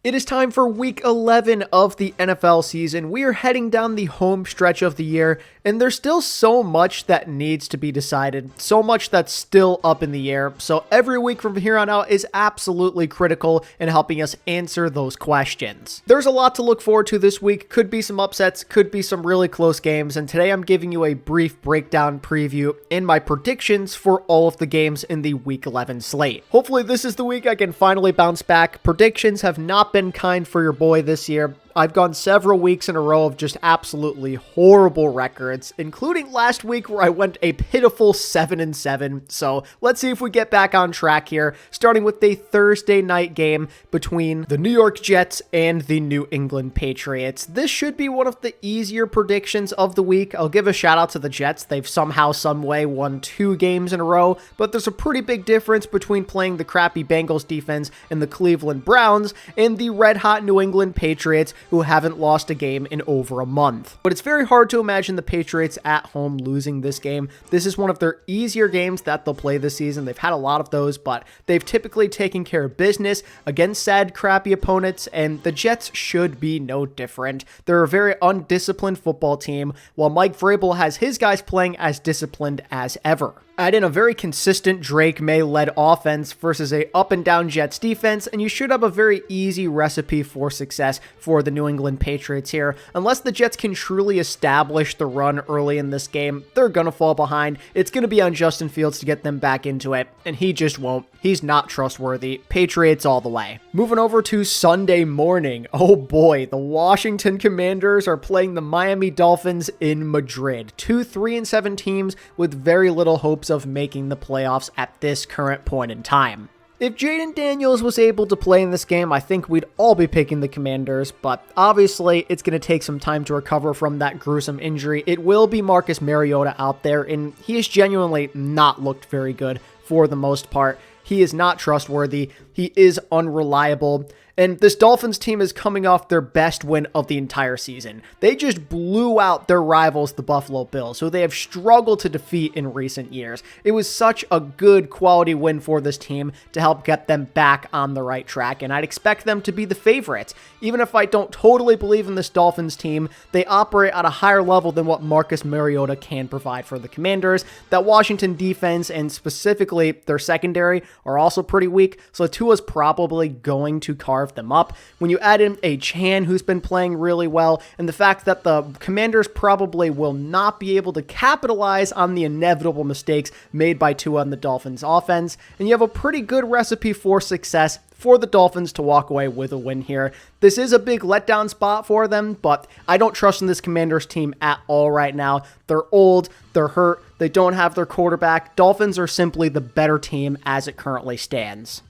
It is time for week 11 of the NFL season. We are heading down the home stretch of the year, and there's still so much that needs to be decided, so much that's still up in the air. So every week from here on out is absolutely critical in helping us answer those questions. There's a lot to look forward to this week. Could be some upsets, could be some really close games, and today I'm giving you a brief breakdown preview and my predictions for all of the games in the week 11 slate. Hopefully this is the week I can finally bounce back. Predictions have not been kind for your boy this year. I've gone several weeks in a row of just absolutely horrible records, including last week where I went a pitiful 7-7. So let's see if we get back on track here, starting with the Thursday night game between the New York Jets and the New England Patriots. This should be one of the easier predictions of the week. I'll give a shout out to the Jets. They've somehow, some way won 2 games in a row, but there's a pretty big difference between playing the crappy Bengals defense and the Cleveland Browns and the red-hot New England Patriots, who haven't lost a game in over a month. But it's very hard to imagine the Patriots at home losing this game. This is one of their easier games that they'll play this season. They've had a lot of those, but they've typically taken care of business against sad, crappy opponents, and the Jets should be no different. They're a very undisciplined football team, while Mike Vrabel has his guys playing as disciplined as ever. Add in a very consistent Drake May-led offense versus a up-and-down Jets defense, and you should have a very easy recipe for success for the New England Patriots here. Unless the Jets can truly establish the run early in this game, they're going to fall behind. It's going to be on Justin Fields to get them back into it, and he just won't. He's not trustworthy. Patriots all the way. Moving over to Sunday morning. Oh boy, the Washington Commanders are playing the Miami Dolphins in Madrid. 2 3-7 teams with very little hopes of making the playoffs at this current point in time. If Jaden Daniels was able to play in this game, I think we'd all be picking the Commanders, but obviously it's going to take some time to recover from that gruesome injury. It will be Marcus Mariota out there, and he has genuinely not looked very good for the most part. He is not trustworthy. He is unreliable. And this Dolphins team is coming off their best win of the entire season. They just blew out their rivals, the Buffalo Bills, who they have struggled to defeat in recent years. It was such a good quality win for this team to help get them back on the right track, and I'd expect them to be the favorites. Even if I don't totally believe in this Dolphins team, they operate at a higher level than what Marcus Mariota can provide for the Commanders. That Washington defense, and specifically their secondary, are also pretty weak, so Tua's probably going to carve them up. When you add in a Chan who's been playing really well, and the fact that the Commanders probably will not be able to capitalize on the inevitable mistakes made by Tua and the Dolphins offense, and you have a pretty good recipe for success for the Dolphins to walk away with a win here. This is a big letdown spot for them, but I don't trust in this Commanders team at all right now. They're old, they're hurt, they don't have their quarterback. Dolphins are simply the better team as it currently stands.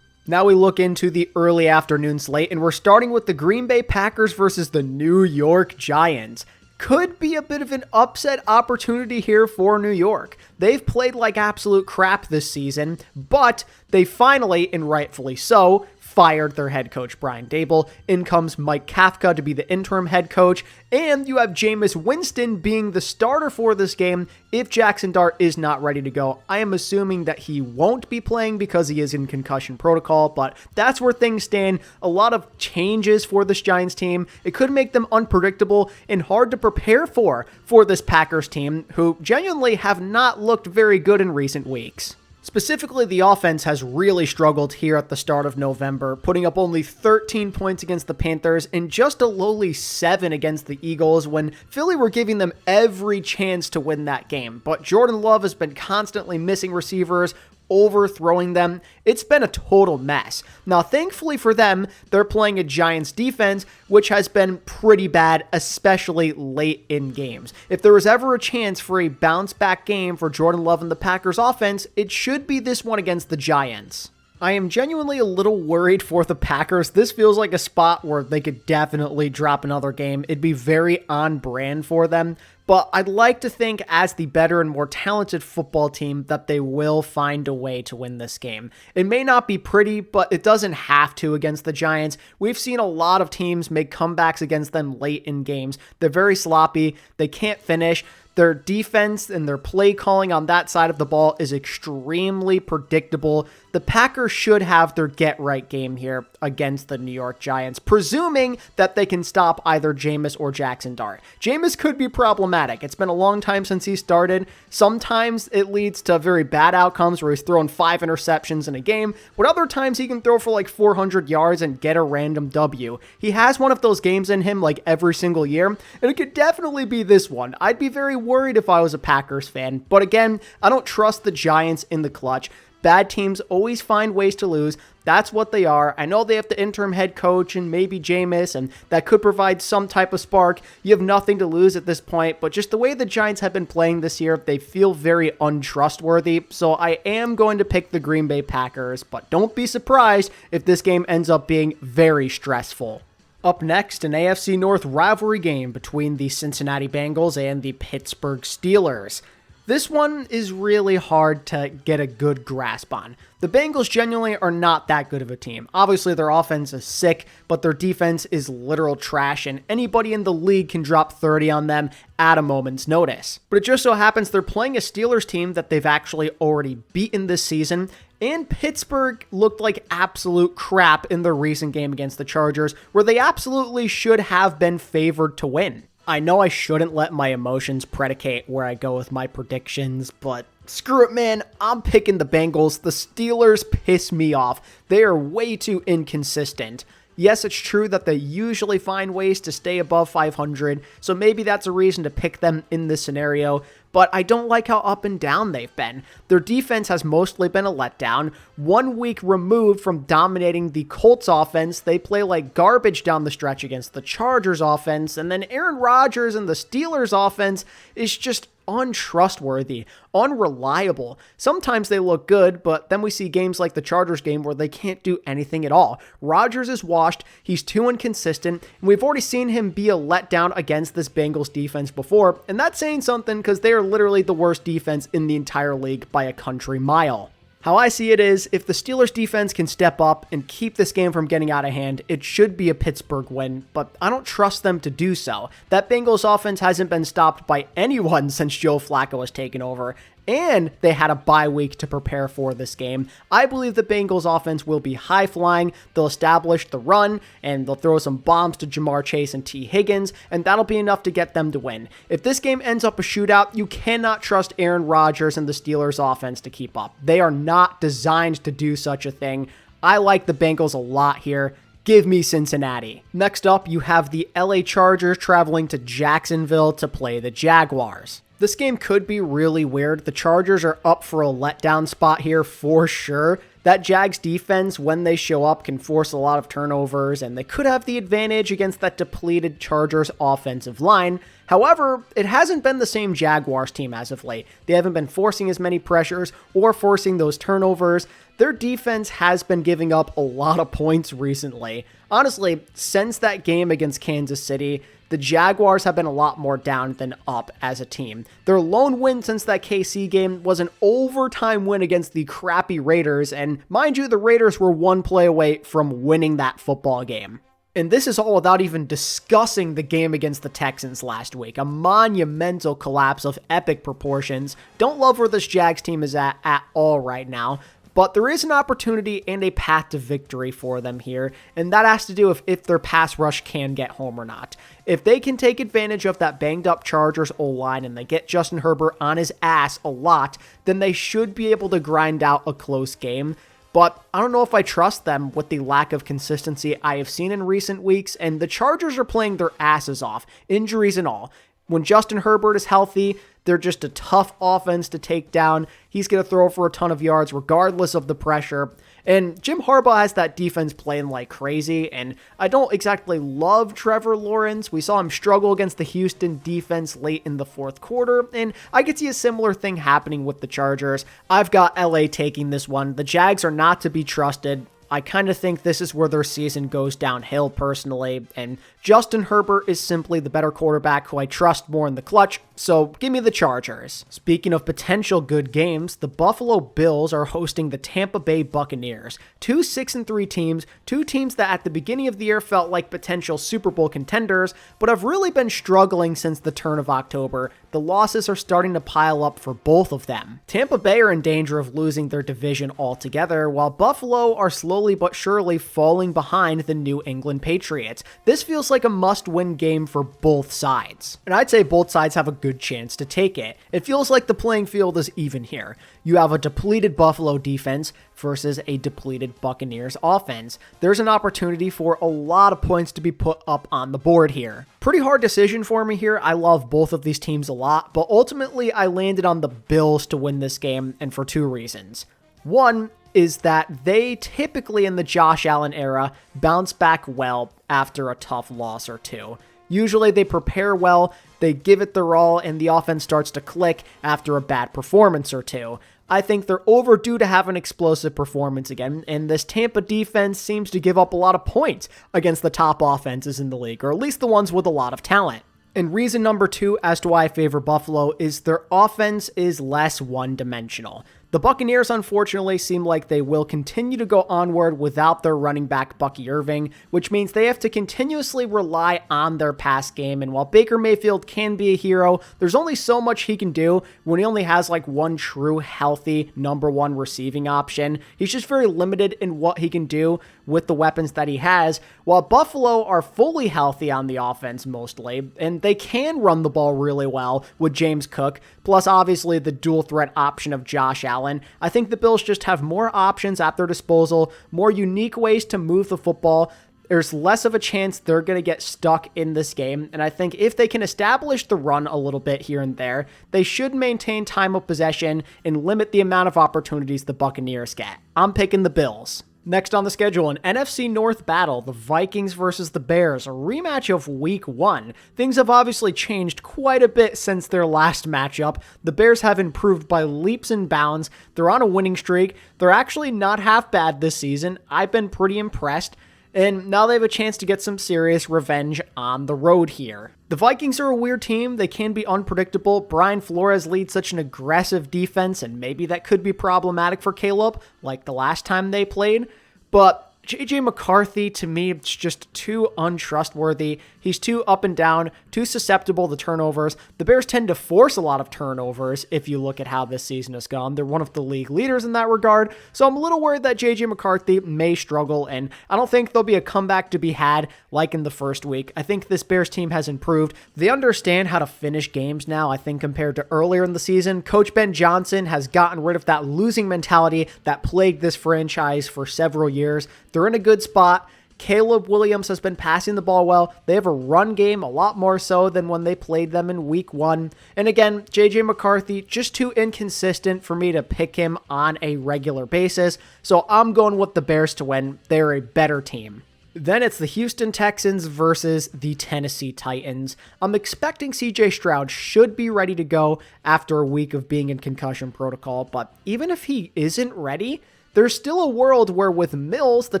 Now we look into the early afternoon slate, and we're starting with the Green Bay Packers versus the New York Giants. Could be a bit of an upset opportunity here for New York. They've played like absolute crap this season, but they finally, and rightfully so, fired their head coach, Brian Daboll. In comes Mike Kafka to be the interim head coach, and you have Jameis Winston being the starter for this game if Jackson Dart is not ready to go. I am assuming that he won't be playing because he is in concussion protocol, but that's where things stand. A lot of changes for this Giants team. It could make them unpredictable and hard to prepare for this Packers team, who genuinely have not looked very good in recent weeks. Specifically, the offense has really struggled here at the start of November, putting up only 13 points against the Panthers and just a lowly 7 against the Eagles when Philly were giving them every chance to win that game. But Jordan Love has been constantly missing receivers, overthrowing them. It's been a total mess. Now, thankfully for them, they're playing a Giants defense, which has been pretty bad, especially late in games. If there was ever a chance for a bounce back game for Jordan Love and the Packers offense, it should be this one against the Giants. I am genuinely a little worried for the Packers. This feels like a spot where they could definitely drop another game. It'd be very on brand for them. But I'd like to think, as the better and more talented football team, that they will find a way to win this game. It may not be pretty, but it doesn't have to against the Giants. We've seen a lot of teams make comebacks against them late in games. They're very sloppy. They can't finish. Their defense and their play calling on that side of the ball is extremely predictable. the Packers should have their get-right game here against the New York Giants, presuming that they can stop either Jameis or Jackson Dart. Jameis could be problematic. It's been a long time since he started. Sometimes it leads to very bad outcomes where he's throwing 5 interceptions in a game, but other times he can throw for like 400 yards and get a random W. He has one of those games in him like every single year, and it could definitely be this one. I'd be very worried if I was a Packers fan, but again, I don't trust the Giants in the clutch. Bad teams always find ways to lose. That's what they are. I know they have the interim head coach and maybe Jameis, and that could provide some type of spark. You have nothing to lose at this point, but just the way the Giants have been playing this year, they feel very untrustworthy. So I am going to pick the Green Bay Packers, but don't be surprised if this game ends up being very stressful. Up next, an AFC North rivalry game between the Cincinnati Bengals and the Pittsburgh Steelers. This one is really hard to get a good grasp on. The Bengals genuinely are not that good of a team. Obviously, their offense is sick, but their defense is literal trash, and anybody in the league can drop 30 on them at a moment's notice. But it just so happens they're playing a Steelers team that they've actually already beaten this season, and Pittsburgh looked like absolute crap in their recent game against the Chargers, where they absolutely should have been favored to win. I know I shouldn't let my emotions predicate where I go with my predictions, but screw it, man. I'm picking the Bengals. The Steelers piss me off. They are way too inconsistent. Yes, it's true that they usually find ways to stay above 500, so maybe that's a reason to pick them in this scenario, but I don't like how up and down they've been. Their defense has mostly been a letdown. 1 week removed from dominating the Colts offense, they play like garbage down the stretch against the Chargers offense, and then Aaron Rodgers and the Steelers offense is just untrustworthy, unreliable. Sometimes they look good, but then we see games like the Chargers game where they can't do anything at all. Rodgers is washed, he's too inconsistent, and we've already seen him be a letdown against this Bengals defense before, and that's saying something because they are literally the worst defense in the entire league by a country mile. How I see it is, if the Steelers defense can step up and keep this game from getting out of hand, it should be a Pittsburgh win, but I don't trust them to do so. That Bengals offense hasn't been stopped by anyone since Joe Flacco has taken over, and they had a bye week to prepare for this game. I believe the Bengals offense will be high-flying, they'll establish the run, and they'll throw some bombs to Jamar Chase and T. Higgins, and that'll be enough to get them to win. If this game ends up a shootout, you cannot trust Aaron Rodgers and the Steelers offense to keep up. They are not designed to do such a thing. I like the Bengals a lot here. Give me Cincinnati. Next up, you have the LA Chargers traveling to Jacksonville to play the Jaguars. This game could be really weird. The Chargers are up for a letdown spot here for sure. That Jags defense, when they show up, can force a lot of turnovers, and they could have the advantage against that depleted Chargers offensive line. However, it hasn't been the same Jaguars team as of late. They haven't been forcing as many pressures or forcing those turnovers. Their defense has been giving up a lot of points recently. Honestly, since that game against Kansas City, the Jaguars have been a lot more down than up as a team. Their lone win since that KC game was an overtime win against the crappy Raiders, and mind you, the Raiders were one play away from winning that football game. And this is all without even discussing the game against the Texans last week. A monumental collapse of epic proportions. Don't love where this Jags team is at all right now. But there is an opportunity and a path to victory for them here, and that has to do with if their pass rush can get home or not. If they can take advantage of that banged-up Chargers O-line and they get Justin Herbert on his ass a lot, then they should be able to grind out a close game. But I don't know if I trust them with the lack of consistency I have seen in recent weeks, and the Chargers are playing their asses off, injuries and all. When Justin Herbert is healthy, they're just a tough offense to take down. He's going to throw for a ton of yards regardless of the pressure. And Jim Harbaugh has that defense playing like crazy, and I don't exactly love Trevor Lawrence. We saw him struggle against the Houston defense late in the fourth quarter, and I could see a similar thing happening with the Chargers. I've got LA taking this one. The Jags are not to be trusted. I kind of think this is where their season goes downhill personally, and Justin Herbert is simply the better quarterback who I trust more in the clutch, so give me the Chargers. Speaking of potential good games, the Buffalo Bills are hosting the Tampa Bay Buccaneers. Two 6-3 teams, two teams that at the beginning of the year felt like potential Super Bowl contenders, but have really been struggling since the turn of October. The losses are starting to pile up for both of them. Tampa Bay are in danger of losing their division altogether, while Buffalo are slowly but surely falling behind the New England Patriots. This feels like a must-win game for both sides. And I'd say both sides have a good chance to take it. It feels like the playing field is even here. You have a depleted Buffalo defense versus a depleted Buccaneers offense. There's an opportunity for a lot of points to be put up on the board here. Pretty hard decision for me here. I love both of these teams a lot, but ultimately I landed on the Bills to win this game, and for two reasons. One is that they typically in the Josh Allen era bounce back well after a tough loss or two. Usually they prepare well, they give it their all, and the offense starts to click after a bad performance or two. I think they're overdue to have an explosive performance again, and this Tampa defense seems to give up a lot of points against the top offenses in the league, or at least the ones with a lot of talent. And reason number two as to why I favor Buffalo is their offense is less one-dimensional. The Buccaneers, unfortunately, seem like they will continue to go onward without their running back, Bucky Irving, which means they have to continuously rely on their pass game. And while Baker Mayfield can be a hero, there's only so much he can do when he only has like one true, healthy, number one receiving option. He's just very limited in what he can do with the weapons that he has, while Buffalo are fully healthy on the offense mostly, and they can run the ball really well with James Cook, plus obviously the dual threat option of Josh Allen. I think the Bills just have more options at their disposal, more unique ways to move the football. There's less of a chance they're going to get stuck in this game, and I think if they can establish the run a little bit here and there, they should maintain time of possession and limit the amount of opportunities the Buccaneers get. I'm picking the Bills. Next on the schedule, an NFC North battle, the Vikings versus the Bears, a rematch of Week 1. Things have obviously changed quite a bit since their last matchup. The Bears have improved by leaps and bounds. They're on a winning streak. They're actually not half bad this season. I've been pretty impressed. And now they have a chance to get some serious revenge on the road here. The Vikings are a weird team. They can be unpredictable. Brian Flores leads such an aggressive defense, and maybe that could be problematic for Caleb, like the last time they played. But J.J. McCarthy, to me, it's just too untrustworthy. He's too up and down, too susceptible to turnovers. The Bears tend to force a lot of turnovers if you look at how this season has gone. They're one of the league leaders in that regard. So I'm a little worried that J.J. McCarthy may struggle, and I don't think there'll be a comeback to be had like in the first week. I think this Bears team has improved. They understand how to finish games now, I think, compared to earlier in the season. Coach Ben Johnson has gotten rid of that losing mentality that plagued this franchise for several years. They're in a good spot. Caleb Williams has been passing the ball well. They have a run game a lot more so than when they played them in Week 1. And again, J.J. McCarthy, just too inconsistent for me to pick him on a regular basis. So I'm going with the Bears to win. They're a better team. Then it's the Houston Texans versus the Tennessee Titans. I'm expecting CJ Stroud should be ready to go after a week of being in concussion protocol, but even if he isn't ready, there's still a world where with Mills, the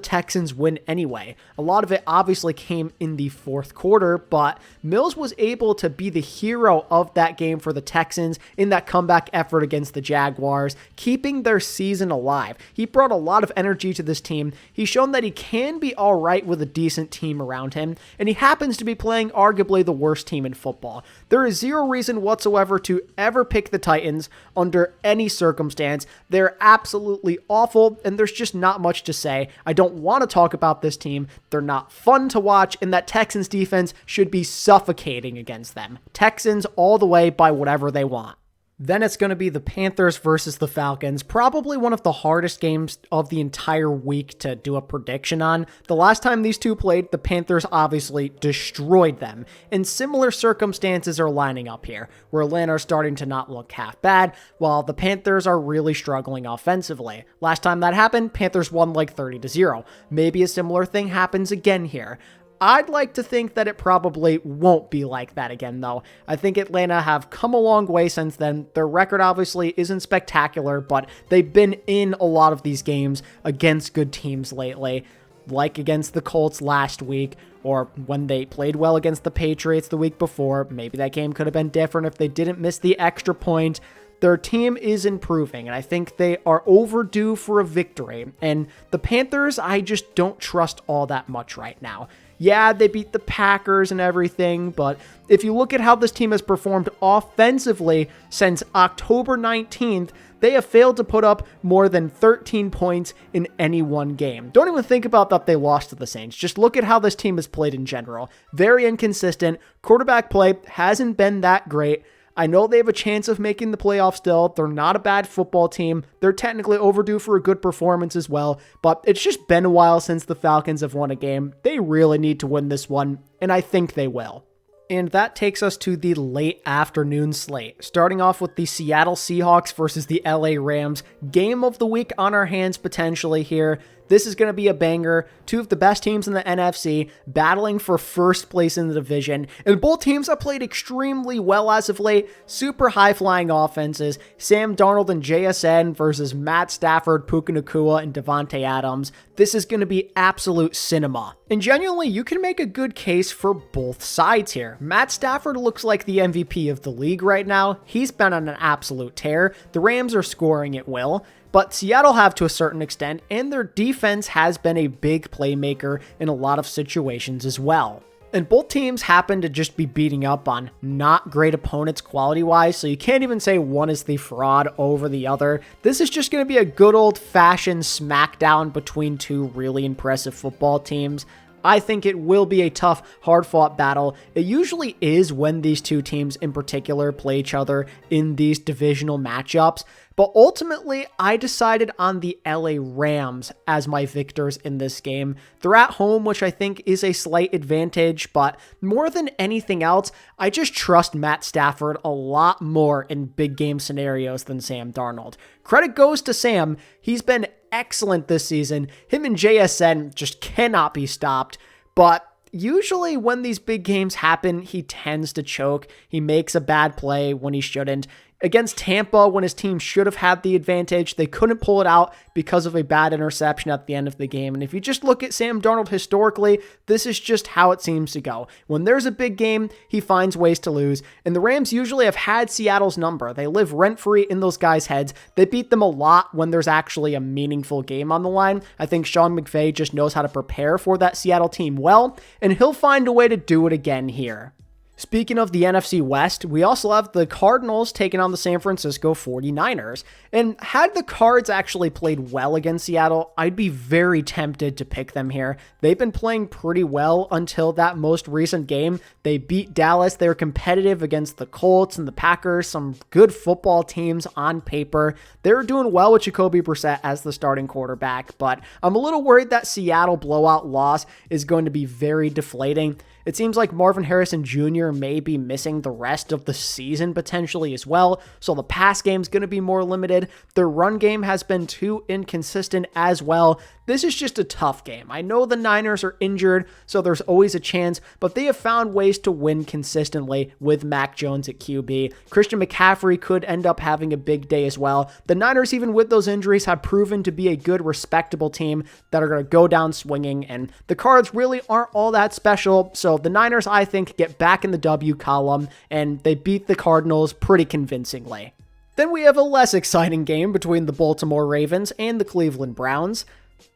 Texans win anyway. A lot of it obviously came in the fourth quarter, but Mills was able to be the hero of that game for the Texans in that comeback effort against the Jaguars, keeping their season alive. He brought a lot of energy to this team. He's shown that he can be all right with a decent team around him, and he happens to be playing arguably the worst team in football. There is zero reason whatsoever to ever pick the Titans under any circumstance. They're absolutely awful, and there's just not much to say. I don't want to talk about this team. They're not fun to watch, and that Texans defense should be suffocating against them. Texans all the way by whatever they want. Then it's going to be the Panthers versus the Falcons, probably one of the hardest games of the entire week to do a prediction on. The last time these two played, the Panthers obviously destroyed them, and similar circumstances are lining up here, where Atlanta are starting to not look half bad, while the Panthers are really struggling offensively. Last time that happened, Panthers won like 30-0. Maybe a similar thing happens again here. I'd like to think that it probably won't be like that again, though. I think Atlanta have come a long way since then. Their record obviously isn't spectacular, but they've been in a lot of these games against good teams lately, like against the Colts last week, or when they played well against the Patriots the week before. Maybe that game could have been different if they didn't miss the extra point. Their team is improving, and I think they are overdue for a victory. And the Panthers, I just don't trust all that much right now. Yeah, they beat the Packers and everything, but if you look at how this team has performed offensively since October 19th, they have failed to put up more than 13 points in any one game. Don't even think about that they lost to the Saints. Just look at how this team has played in general. Very inconsistent. Quarterback play hasn't been that great. I know they have a chance of making the playoffs still. They're not a bad football team. They're technically overdue for a good performance as well, but it's just been a while since the Falcons have won a game. They really need to win this one, and I think they will. And that takes us to the late afternoon slate, starting off with the Seattle Seahawks versus the LA Rams. Game of the week on our hands potentially here. This is going to be a banger. Two of the best teams in the NFC battling for first place in the division. And both teams have played extremely well as of late. Super high-flying offenses. Sam Darnold and JSN versus Matt Stafford, Puka Nacua, and Devontae Adams. This is going to be absolute cinema. And genuinely, you can make a good case for both sides here. Matt Stafford looks like the MVP of the league right now. He's been on an absolute tear. The Rams are scoring at will. But Seattle have to a certain extent, and their defense has been a big playmaker in a lot of situations as well. And both teams happen to just be beating up on not great opponents quality-wise, so you can't even say one is the fraud over the other. This is just going to be a good old-fashioned smackdown between two really impressive football teams. I think it will be a tough, hard-fought battle. It usually is when these two teams in particular play each other in these divisional matchups. But ultimately, I decided on the LA Rams as my victors in this game. They're at home, which I think is a slight advantage, but more than anything else, I just trust Matt Stafford a lot more in big game scenarios than Sam Darnold. Credit goes to Sam. He's been excellent this season. Him and JSN just cannot be stopped, but usually when these big games happen, he tends to choke. He makes a bad play when he shouldn't. Against Tampa, when his team should have had the advantage, they couldn't pull it out because of a bad interception at the end of the game. And if you just look at Sam Darnold historically, this is just how it seems to go. When there's a big game, he finds ways to lose. And the Rams usually have had Seattle's number. They live rent-free in those guys' heads. They beat them a lot when there's actually a meaningful game on the line. I think Sean McVay just knows how to prepare for that Seattle team well, and he'll find a way to do it again here. Speaking of the NFC West, we also have the Cardinals taking on the San Francisco 49ers. And had the Cards actually played well against Seattle, I'd be very tempted to pick them here. They've been playing pretty well until that most recent game. They beat Dallas. They were competitive against the Colts and the Packers, some good football teams on paper. They were doing well with Jacoby Brissett as the starting quarterback, but I'm a little worried that Seattle blowout loss is going to be very deflating. It seems like Marvin Harrison Jr. may be missing the rest of the season potentially as well, so the pass game is going to be more limited. Their run game has been too inconsistent as well. This is just a tough game. I know the Niners are injured, so there's always a chance, but they have found ways to win consistently with Mac Jones at QB. Christian McCaffrey could end up having a big day as well. The Niners, even with those injuries, have proven to be a good, respectable team that are going to go down swinging, and the Cards really aren't all that special, so the Niners, I think, get back in the W column, and they beat the Cardinals pretty convincingly. Then we have a less exciting game between the Baltimore Ravens and the Cleveland Browns.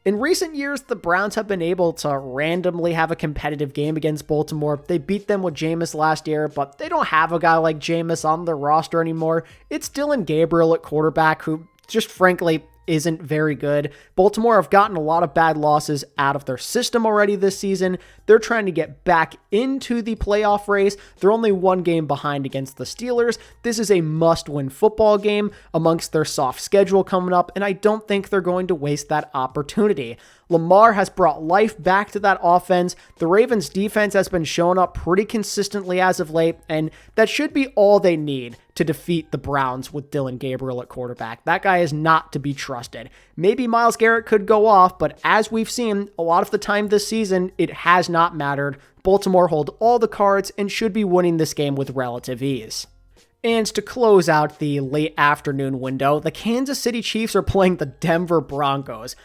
In recent years, the Browns have been able to randomly have a competitive game against Baltimore. They beat them with Jameis last year, but they don't have a guy like Jameis on their roster anymore. It's Dylan Gabriel at quarterback, who just frankly isn't very good. Baltimore have gotten a lot of bad losses out of their system already this season. They're trying to get back into the playoff race. They're only one game behind against the Steelers. This is a must-win football game amongst their soft schedule coming up, and I don't think they're going to waste that opportunity. Lamar has brought life back to that offense. The Ravens defense has been showing up pretty consistently as of late, and that should be all they need to defeat the Browns with Dylan Gabriel at quarterback. That guy is not to be trusted. Maybe Myles Garrett could go off, but as we've seen a lot of the time this season, it has not mattered. Baltimore hold all the cards and should be winning this game with relative ease. And to close out the late afternoon window, the Kansas City Chiefs are playing the Denver Broncos.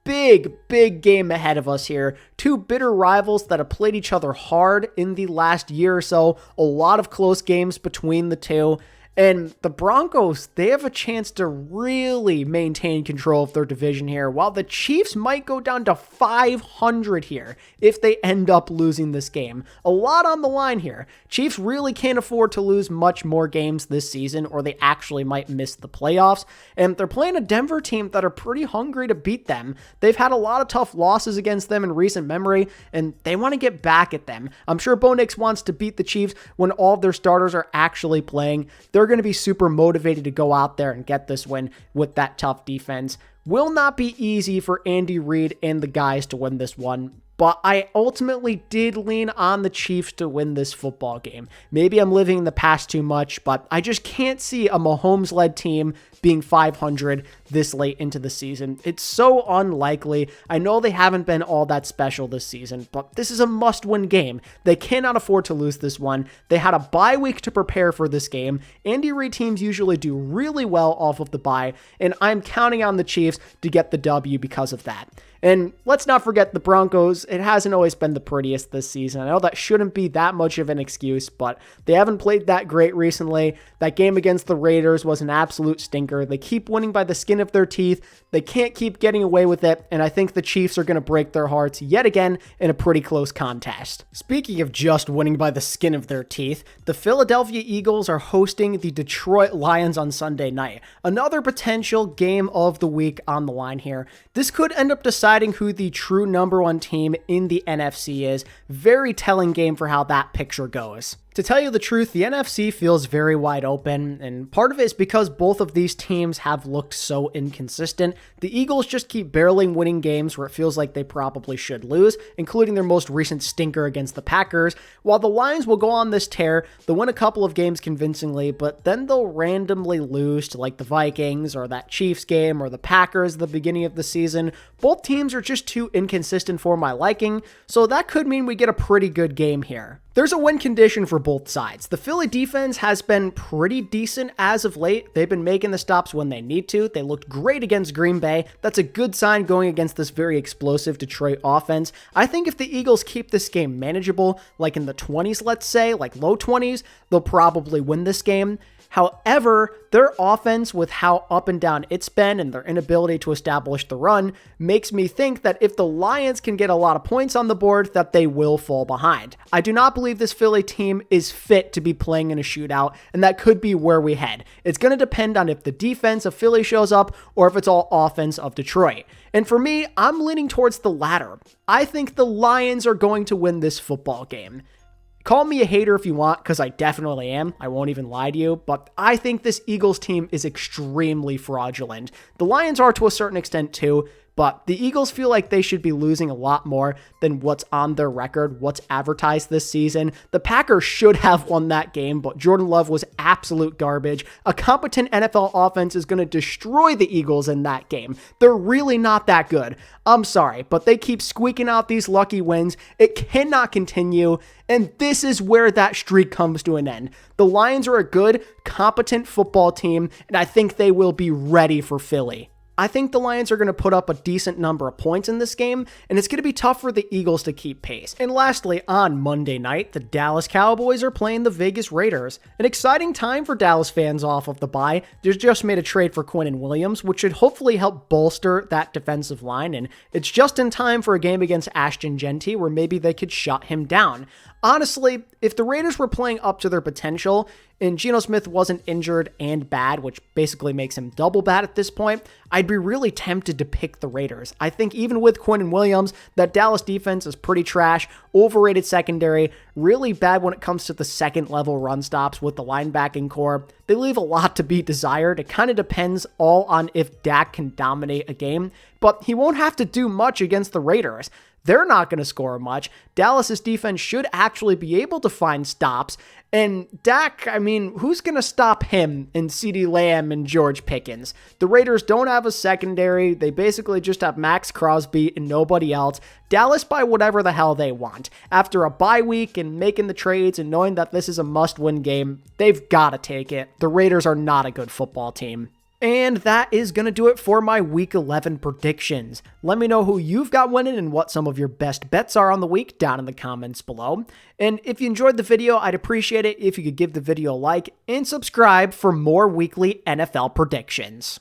Big game ahead of us here. Two bitter rivals that have played each other hard in the last year or so. A lot of close games between the two. And the Broncos, they have a chance to really maintain control of their division here, while the Chiefs might go down to 500 here if they end up losing this game. A lot on the line here. Chiefs really can't afford to lose much more games this season, or they actually might miss the playoffs. And they're playing a Denver team that are pretty hungry to beat them. They've had a lot of tough losses against them in recent memory, and they want to get back at them. I'm sure Bo Nix wants to beat the Chiefs when all of their starters are actually playing. They're going to be super motivated to go out there and get this win with that tough defense. Will not be easy for Andy Reid and the guys to win this one, but I ultimately did lean on the Chiefs to win this football game. Maybe I'm living in the past too much, but I just can't see a Mahomes-led team being 500 this late into the season. It's so unlikely. I know they haven't been all that special this season, but this is a must-win game. They cannot afford to lose this one. They had a bye week to prepare for this game. Andy Reid teams usually do really well off of the bye, and I'm counting on the Chiefs to get the W because of that. And let's not forget the Broncos. It hasn't always been the prettiest this season. I know that shouldn't be that much of an excuse, but they haven't played that great recently. That game against the Raiders was an absolute stinker. They keep winning by the skin of their teeth. They can't keep getting away with it, and I think the Chiefs are going to break their hearts yet again in a pretty close contest. Speaking of just winning by the skin of their teeth, the Philadelphia Eagles are hosting the Detroit Lions on Sunday night. Another potential game of the week on the line here. This could end up deciding who the true number one team in the NFC is. Very telling game for how that picture goes. To tell you the truth, the NFC feels very wide open, and part of it is because both of these teams have looked so inconsistent. The Eagles just keep barely winning games where it feels like they probably should lose, including their most recent stinker against the Packers, while the Lions will go on this tear. They'll win a couple of games convincingly, but then they'll randomly lose to like the Vikings or that Chiefs game or the Packers at the beginning of the season. Both teams are just too inconsistent for my liking, so that could mean we get a pretty good game here. There's a win condition for both sides. The Philly defense has been pretty decent as of late. They've been making the stops when they need to. They looked great against Green Bay. That's a good sign going against this very explosive Detroit offense. I think if the Eagles keep this game manageable, like in the 20s, let's say, like low 20s, they'll probably win this game. However, their offense, with how up and down it's been and their inability to establish the run, makes me think that if the Lions can get a lot of points on the board, that they will fall behind. I do not believe this Philly team is fit to be playing in a shootout, and that could be where we head. It's going to depend on if the defense of Philly shows up or if it's all offense of Detroit. And for me, I'm leaning towards the latter. I think the Lions are going to win this football game. Call me a hater if you want, because I definitely am. I won't even lie to you, but I think this Eagles team is extremely fraudulent. The Lions are to a certain extent too, but the Eagles feel like they should be losing a lot more than what's on their record, what's advertised this season. The Packers should have won that game, but Jordan Love was absolute garbage. A competent NFL offense is going to destroy the Eagles in that game. They're really not that good. I'm sorry, but they keep squeaking out these lucky wins. It cannot continue, and this is where that streak comes to an end. The Lions are a good, competent football team, and I think they will be ready for Philly. I think the Lions are going to put up a decent number of points in this game, and it's going to be tough for the Eagles to keep pace. And lastly, on Monday night, the Dallas Cowboys are playing the Vegas Raiders. An exciting time for Dallas fans off of the bye. They just made a trade for Quinnen Williams, which should hopefully help bolster that defensive line, and it's just in time for a game against Ashton Genty where maybe they could shut him down. Honestly, if the Raiders were playing up to their potential and Geno Smith wasn't injured and bad, which basically makes him double bad at this point, I'd be really tempted to pick the Raiders. I think even with Quinnen Williams, that Dallas defense is pretty trash, overrated secondary, really bad when it comes to the second level run stops with the linebacking core. They leave a lot to be desired. It kind of depends all on if Dak can dominate a game, but he won't have to do much against the Raiders. they're not going to score much. Dallas's defense should actually be able to find stops. And Dak, I mean, who's going to stop him and CeeDee Lamb and George Pickens? The Raiders don't have a secondary. They basically just have Max Crosby and nobody else. Dallas buy whatever the hell they want. After a bye week and making the trades and knowing that this is a must-win game, they've got to take it. The Raiders are not a good football team. And that is going to do it for my Week 11 predictions. Let me know who you've got winning and what some of your best bets are on the week down in the comments below. And if you enjoyed the video, I'd appreciate it if you could give the video a like and subscribe for more weekly NFL predictions.